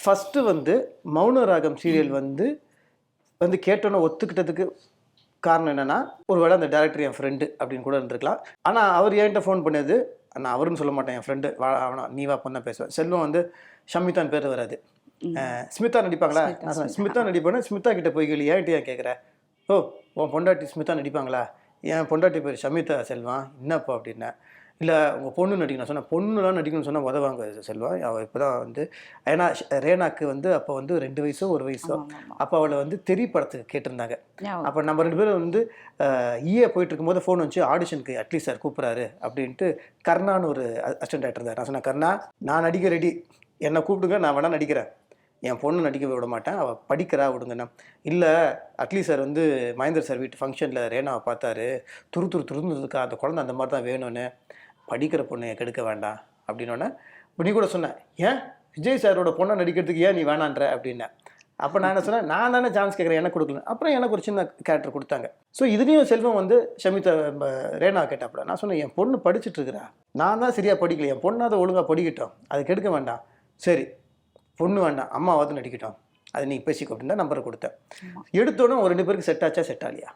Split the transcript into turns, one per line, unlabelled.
First வந்து மௌன ராகம் சீரியல் வந்து வந்து கேட்டோன்னே ஒத்துக்கிட்டதுக்கு காரணம் என்னென்னா ஒரு வேளை அந்த டேரக்டர் என் ஃப்ரெண்டு அப்படின்னு கூட இருந்திருக்கலாம். ஆனால் அவர் என்கிட்ட ஃபோன் பண்ணது நான் அவருன்னு சொல்ல மாட்டேன், என் ஃப்ரெண்டு அவனா நீ வா பொண்ணு தான் பேசுவேன். செல்வம் வந்து ஷமிதான் பேர் வராது. ஸ்மிதா நடிப்பாங்களா? நான் சொன்னேன் ஸ்மிதா நடிப்பேன்னா ஸ்மிதா கிட்ட போய் கேள்வி ஏன்ட்டு ஏன் கேட்குறேன்? ஓ உன் பொண்டாட்டி ஸ்மிதா நடிப்பாங்களா? என் பொண்டாட்டி பேர் ஷமிதா செல்வம். என்னப்பா அப்படின்னேன். இல்லை உங்கள் பொண்ணு நடிக்கணும். நான் சொன்னேன் பொண்ணுலாம் நடிக்கணும்னு சொன்னால் உதவாங்க செல்வம். அவள் இப்போ தான் வந்து ஏன்னா ரேனாக்கு வந்து அப்போ வந்து 2 வயசோ 1 வயசோ. அப்போ அவளை வந்து தெரி படத்துக்கு கேட்டிருந்தாங்க. அப்போ நம்ம 2 பேரும் வந்து ஈஏ போயிட்டு இருக்கும்போது ஃபோன் வச்சு ஆடிஷனுக்கு அட்லீஸ்ட் சார் கூப்பிட்றாரு அப்படின்ட்டு கர்ணான்னு ஒரு அசிஸ்டன்ட் ஆக்டர் இருந்தார். நான் சொன்னேன் கர்ணா நான் நடிக்க ரெடி, என்னை கூப்பிடுங்க, நான் வேணா நடிக்கிறேன், என் பொண்ணு நடிக்க விட மாட்டேன், அவள் படிக்கிறா விடுங்கண்ணா. இல்லை அட்லீஸ்ட் சார் வந்து மகேந்தர் சார் வீட்டு ஃபங்க்ஷனில் ரேனாவை பார்த்தாரு, துருந்துருக்கா அந்த குழந்தை அந்த மாதிரி தான் வேணும்னு, படிக்கிற பொண்ணை கெடுக்க வேண்டாம் அப்படின்னோடனே இப்போ நீ கூட சொன்னேன் ஏன் விஜய் சாரோட பொண்ணை நடிக்கிறதுக்கு ஏன் நீ வேணான்ற அப்படின்னேன். அப்போ நான் என்ன சொன்னேன் நான் தானே சான்ஸ் கேட்குறேன், எனக்கு கொடுக்கல. அப்புறம் எனக்கு ஒரு சின்ன கேரக்டர் கொடுத்தாங்க. ஸோ இதுலேயும் செல்வம் வந்து ஷமிதா ரேனா கேட்டாப்புல. நான் சொன்னேன் என் பொண்ணு படிச்சுட்டு இருக்கிறா, நான் தான் சரியாக படிக்கல, என் பொண்ணு அதை ஒழுங்காக படிக்கட்டும், அது கெடுக்க வேண்டாம். சரி பொண்ணு வேண்டாம் அம்மாவாவது நடிக்கட்டும், அது நீ பேசிக்கோ அப்படின்னு தான் நம்பரை கொடுத்தேன். எடுத்தோன்னே ஒரு 2 பேருக்கு செட் ஆச்சா செட் ஆகலையா?